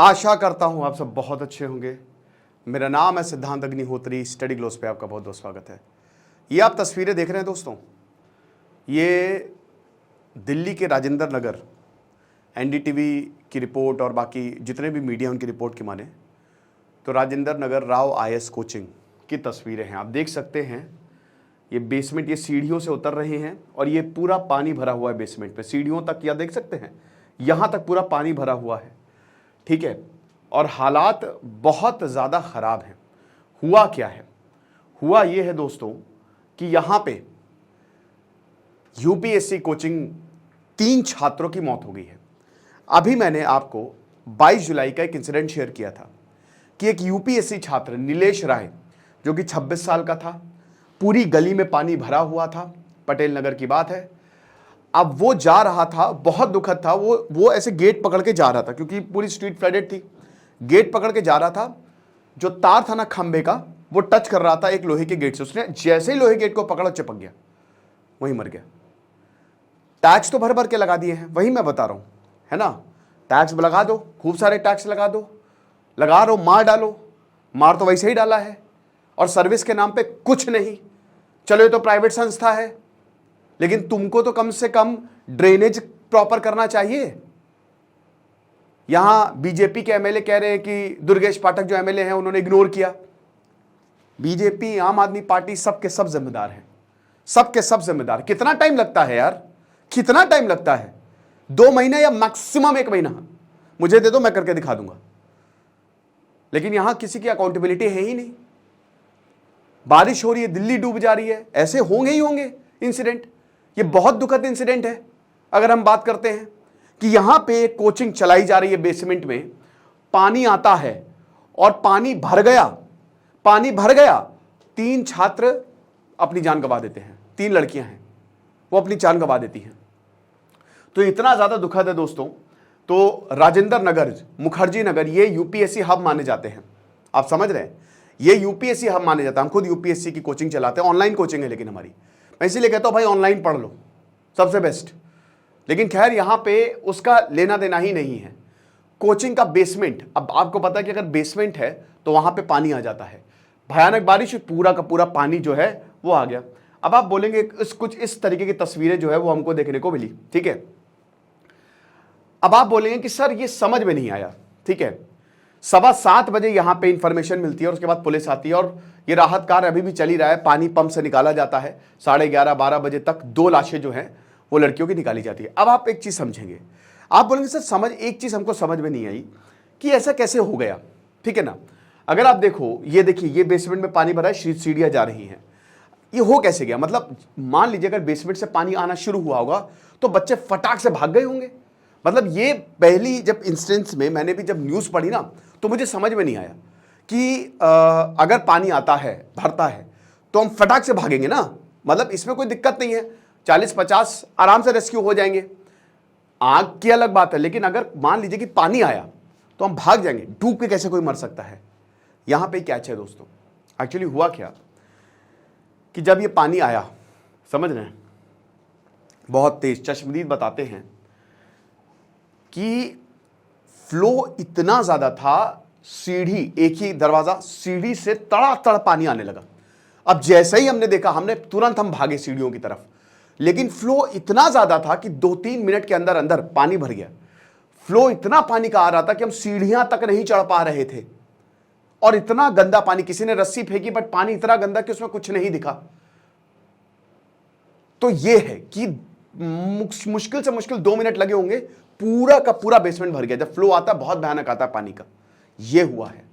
आशा करता हूं आप सब बहुत अच्छे होंगे। मेरा नाम है सिद्धांत अग्निहोत्री। स्टडी ग्लोस पे आपका बहुत बहुत स्वागत है। ये आप तस्वीरें देख रहे हैं दोस्तों, ये दिल्ली के राजेंद्र नगर एनडीटीवी की रिपोर्ट और बाकी जितने भी मीडिया उनकी रिपोर्ट की माने तो राजेंद्र नगर राव आईएएस कोचिंग की तस्वीरें हैं। आप देख सकते हैं ये बेसमेंट, ये सीढ़ियों से उतर रहे हैं और ये पूरा पानी भरा हुआ है बेसमेंट पे, सीढ़ियों तक। या देख सकते हैं यहाँ तक पूरा पानी भरा हुआ है, ठीक है। और हालात बहुत ज़्यादा ख़राब हैं। हुआ क्या है? हुआ ये है दोस्तों कि यहाँ पे यूपीएससी कोचिंग 3 छात्रों की मौत हो गई है। अभी मैंने आपको 22 जुलाई का एक इंसिडेंट शेयर किया था कि एक यूपीएससी छात्र नीलेश राय जो कि 26 साल का था, पूरी गली में पानी भरा हुआ था, पटेल नगर की बात है। अब वो जा रहा था, बहुत दुखद था, वो ऐसे गेट पकड़ के जा रहा था क्योंकि पूरी स्ट्रीट फ्लडेड थी। गेट पकड़ के जा रहा था, जो तार था ना खंबे का, वो टच कर रहा था एक लोहे के गेट से। उसने जैसे ही लोहे गेट को पकड़ा, चिपक गया, वहीं मर गया। टैक्स तो भर भर के लगा दिए हैं, वही मैं बता रहा हूं, है ना। टैक्स लगा दो, खूब सारे टैक्स लगा दो, लगा रहे हो, मार डालो, मार तो वैसे ही डाला है। और सर्विस के नाम पे कुछ नहीं। चलो ये तो प्राइवेट संस्था है, लेकिन तुमको तो कम से कम ड्रेनेज प्रॉपर करना चाहिए। यहां बीजेपी के एमएलए कह रहे हैं कि दुर्गेश पाठक जो एमएलए हैं उन्होंने इग्नोर किया। बीजेपी, आम आदमी पार्टी, सबके सब जिम्मेदार हैं, सबके सब जिम्मेदार। कितना टाइम लगता है यार, कितना टाइम लगता है? 2 महीने या मैक्सिमम 1 महीना मुझे दे दो, मैं करके दिखा दूंगा। लेकिन यहां किसी की अकाउंटेबिलिटी है ही नहीं। बारिश हो रही है, दिल्ली डूब जा रही है, ऐसे होंगे ही होंगे इंसिडेंट। ये बहुत दुखद इंसिडेंट है। अगर हम बात करते हैं कि यहां पे कोचिंग चलाई जा रही है, बेसमेंट में पानी आता है और पानी भर गया, पानी भर गया, 3 छात्र अपनी जान गंवा देते हैं। 3 लड़कियां हैं, वो अपनी जान गंवा देती हैं। तो इतना ज्यादा दुखद है दोस्तों। तो राजेंद्र नगर, मुखर्जी नगर, ये यूपीएससी हब माने जाते हैं। आप समझ रहे हैं, ये यूपीएससी हब माने जाता है। हम खुद यूपीएससी की कोचिंग चलाते हैं, ऑनलाइन कोचिंग है लेकिन हमारी। मैं इसीलिए कहता हूं भाई ऑनलाइन पढ़ लो, सबसे बेस्ट। लेकिन खैर यहां पे उसका लेना देना ही नहीं है। कोचिंग का बेसमेंट, अब आपको पता है कि अगर बेसमेंट है तो वहां पे पानी आ जाता है। भयानक बारिश, पूरा का पूरा पानी जो है वो आ गया। अब आप बोलेंगे कुछ इस तरीके की तस्वीरें जो है वो हमको देखने को मिली, ठीक है। अब आप बोलेंगे कि सर ये समझ में नहीं आया, ठीक है। 7:15 बजे यहां पे इंफॉर्मेशन मिलती है और उसके बाद पुलिस आती है और ये राहत कार्य अभी भी चली रहा है। पानी पंप से निकाला जाता है। 11:30-12 बजे तक 2 लाशें जो हैं वो लड़कियों की निकाली जाती है। अब आप एक चीज समझेंगे, आप बोलेंगे सर एक चीज हमको समझ में नहीं आई कि ऐसा कैसे हो गया, ठीक है ना। अगर आप देखो, ये देखिए, ये बेसमेंट में पानी भरा है, सीढ़ियां जा रही हैं, ये हो कैसे गया? मतलब मान लीजिए अगर बेसमेंट से पानी आना शुरू हुआ होगा तो बच्चे फटाक से भाग गए होंगे। मतलब ये पहली जब इंस्टेंस में मैंने भी जब न्यूज पढ़ी ना, तो मुझे समझ में नहीं आया कि अगर पानी आता है, भरता है, तो हम फटाक से भागेंगे ना। मतलब इसमें कोई दिक्कत नहीं है, 40-50 आराम से रेस्क्यू हो जाएंगे, आग की अलग बात है। लेकिन अगर मान लीजिए कि पानी आया तो हम भाग जाएंगे। डूब के कैसे कोई मर सकता है? यहां पे कैच है दोस्तों। एक्चुअली हुआ क्या कि जब ये पानी आया, समझ रहे हैं, बहुत तेज, चश्मदीद बताते हैं कि फ्लो इतना ज्यादा था, सीढ़ी, एक ही दरवाजा, सीढ़ी से तड़ातड़ पानी आने लगा। अब जैसे ही हमने देखा, हमने तुरंत हम भागे सीढ़ियों की तरफ। लेकिन फ्लो इतना ज्यादा था कि 2-3 मिनट के अंदर अंदर पानी भर गया। फ्लो इतना पानी का आ रहा था कि हम सीढ़ियां तक नहीं चढ़ पा रहे थे। और इतना गंदा पानी, किसी ने रस्सी फेंकी बट पानी इतना गंदा कि उसमें कुछ नहीं दिखा। तो यह है कि मुश्किल से मुश्किल 2 मिनट लगे होंगे, पूरा का पूरा बेसमेंट भर गया। जब फ्लो आता है बहुत भयानक आता है पानी का। यह हुआ है,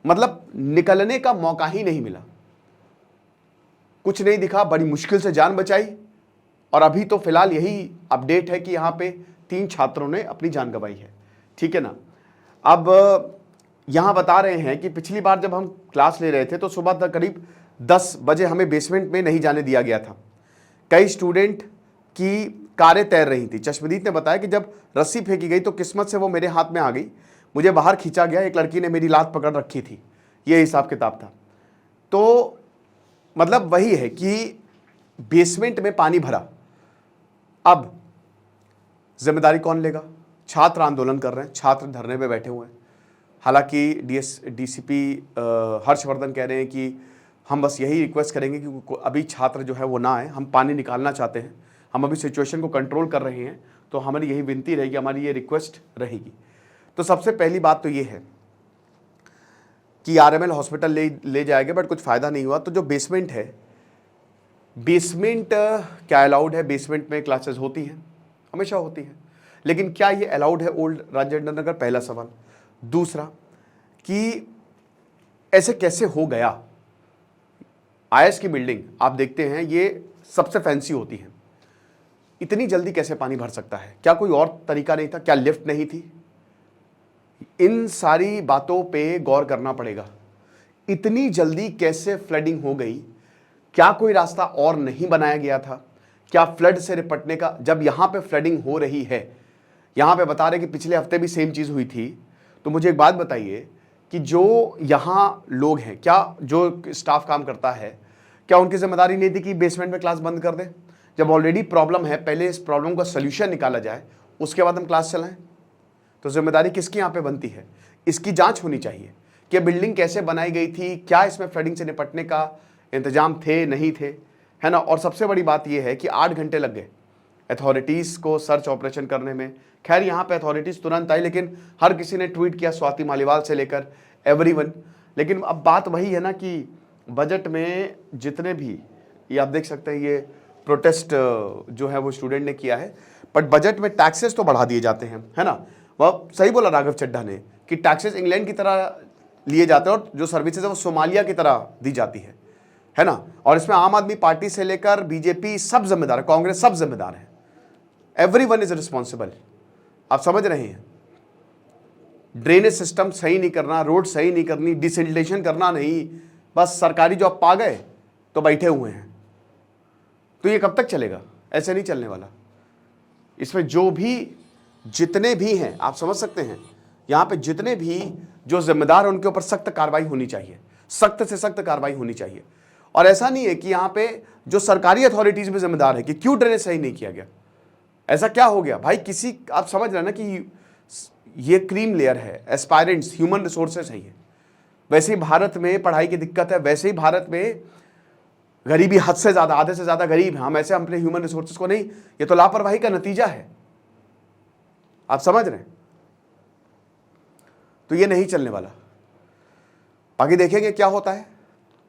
मतलब निकलने का मौका ही नहीं मिला, कुछ नहीं दिखा, बड़ी मुश्किल से जान बचाई। और अभी तो फिलहाल यही अपडेट है कि यहां पे 3 छात्रों ने अपनी जान गंवाई है, ठीक है ना। अब यहां बता रहे हैं कि पिछली बार जब हम क्लास ले रहे थे तो सुबह तक करीब 10 बजे हमें बेसमेंट में नहीं जाने दिया गया था। कई स्टूडेंट की कारें तैर रही थी। चश्मदीद ने बताया कि जब रस्सी फेंकी गई तो किस्मत से वो मेरे हाथ में आ गई, मुझे बाहर खींचा गया, एक लड़की ने मेरी लात पकड़ रखी थी। ये हिसाब किताब था। तो मतलब वही है कि बेसमेंट में पानी भरा, अब जिम्मेदारी कौन लेगा? छात्र आंदोलन कर रहे हैं, छात्र धरने पे बैठे हुए हैं। हालांकि डीसीपी हर्षवर्धन कह रहे हैं कि हम बस यही रिक्वेस्ट करेंगे कि अभी छात्र जो है वो ना आए, हम पानी निकालना चाहते हैं, हम अभी सिचुएशन को कंट्रोल कर रहे हैं, तो हमारी यही विनती रहेगी, हमारी ये रिक्वेस्ट रहेगी। तो सबसे पहली बात तो ये है कि आरएमएल हॉस्पिटल ले जाएंगे, बट कुछ फ़ायदा नहीं हुआ। तो जो बेसमेंट है, बेसमेंट क्या अलाउड है? बेसमेंट में क्लासेस होती हैं, हमेशा होती हैं, लेकिन क्या ये अलाउड है ओल्ड राजेंद्र नगर? पहला सवाल। दूसरा कि ऐसे कैसे हो गया? आईएएस की बिल्डिंग आप देखते हैं ये सबसे फैंसी होती है, इतनी जल्दी कैसे पानी भर सकता है? क्या कोई और तरीका नहीं था? क्या लिफ्ट नहीं थी? इन सारी बातों पे गौर करना पड़ेगा। इतनी जल्दी कैसे फ्लडिंग हो गई? क्या कोई रास्ता और नहीं बनाया गया था? क्या फ्लड से निपटने का, जब यहां पे फ्लडिंग हो रही है, यहां पे बता रहे कि पिछले हफ्ते भी सेम चीज हुई थी, तो मुझे एक बात बताइए कि जो यहां लोग हैं, क्या जो स्टाफ काम करता है, क्या उनकी जिम्मेदारी नहीं थी कि बेसमेंट में क्लास बंद कर दें? जब ऑलरेडी प्रॉब्लम है, पहले इस प्रॉब्लम का सोल्यूशन निकाला जाए, उसके बाद हम क्लास चलाएं। तो जिम्मेदारी किसकी यहां पे बनती है? इसकी जांच होनी चाहिए कि बिल्डिंग कैसे बनाई गई थी, क्या इसमें फ्लडिंग से निपटने का इंतजाम थे, नहीं थे, है ना। और सबसे बड़ी बात यह है कि 8 घंटे लग गए अथॉरिटीज़ को सर्च ऑपरेशन करने में। खैर यहाँ पे अथॉरिटीज़ तुरंत आई, लेकिन हर किसी ने ट्वीट किया, स्वाति मालीवाल से लेकर एवरीवन। लेकिन अब बात वही है ना कि बजट में जितने भी, ये आप देख सकते हैं, ये प्रोटेस्ट जो है वो स्टूडेंट ने किया है, बट बजट में टैक्सेस तो बढ़ा दिए जाते हैं, है ना। वह सही बोला राघव चड्ढा ने कि टैक्सेस इंग्लैंड की तरह लिए जाते हैं और जो सर्विसेज है वो सोमालिया की तरह दी जाती है ना। और इसमें आम आदमी पार्टी से लेकर बीजेपी सब जिम्मेदार है, कांग्रेस सब जिम्मेदार है, एवरीवन इज रिस्पॉन्सिबल। आप समझ रहे हैं? ड्रेनेज सिस्टम सही नहीं करना, रोड सही नहीं करनी, डिसल्टेशन करना नहीं, बस सरकारी जॉब पा गए तो बैठे हुए हैं। तो ये कब तक चलेगा? ऐसे नहीं चलने वाला। इसमें जो भी जितने भी हैं, आप समझ सकते हैं, यहां पे जितने भी जो जिम्मेदार हैं उनके ऊपर सख्त कार्रवाई होनी चाहिए, सख्त से सख्त कार्रवाई होनी चाहिए। और ऐसा नहीं है कि यहां पे जो सरकारी अथॉरिटीज भी जिम्मेदार है कि क्यों ड्रेनेज सही नहीं किया गया, ऐसा क्या हो गया भाई? किसी, आप समझ रहे हैं ना कि ये क्रीम लेयर है, एस्पायरेंट्स, ह्यूमन रिसोर्सेज है। ये वैसे ही भारत में पढ़ाई की दिक्कत है, वैसे ही भारत में गरीबी हद से ज्यादा, आधे से ज्यादा गरीब है हम, ऐसे अपने ह्यूमन रिसोर्सेज को नहीं, ये तो लापरवाही का नतीजा है। आप समझ रहे हैं? तो ये नहीं चलने वाला। आगे देखेंगे क्या होता है,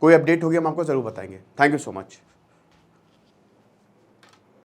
कोई अपडेट होगी हम आपको जरूर बताएंगे। Thank you so much.